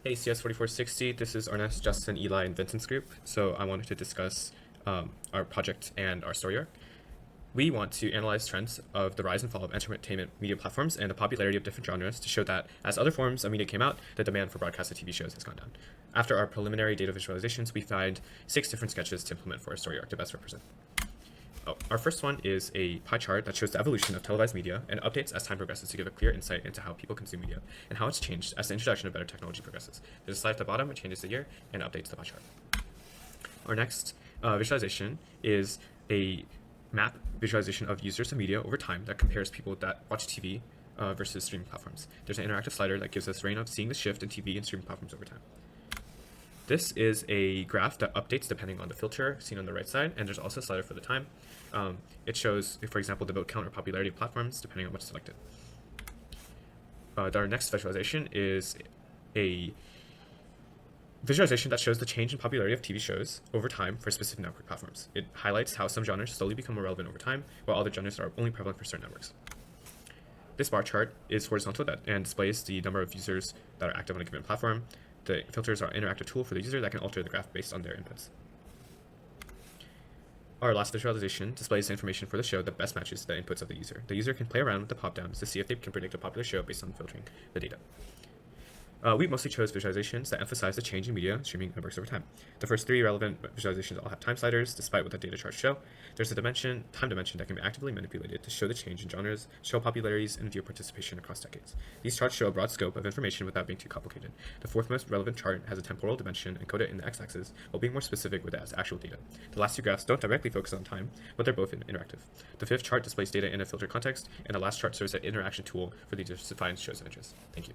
Hey, CS4460, this is Arnest, Justin, Eli, and Vincent's group. So I wanted to discuss our project and our story arc. We want to analyze trends of the rise and fall of entertainment media platforms and the popularity of different genres to show that as other forms of media came out, the demand for broadcasted TV shows has gone down. After our preliminary data visualizations, we find 6 different sketches to implement for our story arc to best represent. Our first one is a pie chart that shows the evolution of televised media and updates as time progresses to give a clear insight into how people consume media and how it's changed as the introduction of better technology progresses. There's a slide at the bottom which changes the year and updates the pie chart. Our next visualization is a map visualization of users of media over time that compares people that watch TV versus streaming platforms. There's an interactive slider that gives us a range of seeing the shift in TV and streaming platforms over time. This is a graph that updates depending on the filter seen on the right side, and there's also a slider for the time. It shows, for example, the vote count or popularity of platforms depending on what's selected. Our next visualization is a visualization that shows the change in popularity of TV shows over time for specific network platforms. It highlights how some genres slowly become more relevant over time, while other genres are only prevalent for certain networks. This bar chart is horizontal and displays the number of users that are active on a given platform. The filters are an interactive tool for the user that can alter the graph based on their inputs. Our last visualization displays the information for the show that best matches the inputs of the user. The user can play around with the pop-downs to see if they can predict a popular show based on filtering the data. We mostly chose visualizations that emphasize the change in media streaming networks over time. The first 3 relevant visualizations all have time sliders, despite what the data charts show. There's a time dimension that can be actively manipulated to show the change in genres, show popularities, and view participation across decades. These charts show a broad scope of information without being too complicated. The fourth most relevant chart has a temporal dimension encoded in the x-axis, while being more specific with it as actual data. The last 2 graphs don't directly focus on time, but they're both interactive. The fifth chart displays data in a filtered context, and the last chart serves as an interaction tool for the user to find shows of interest. Thank you.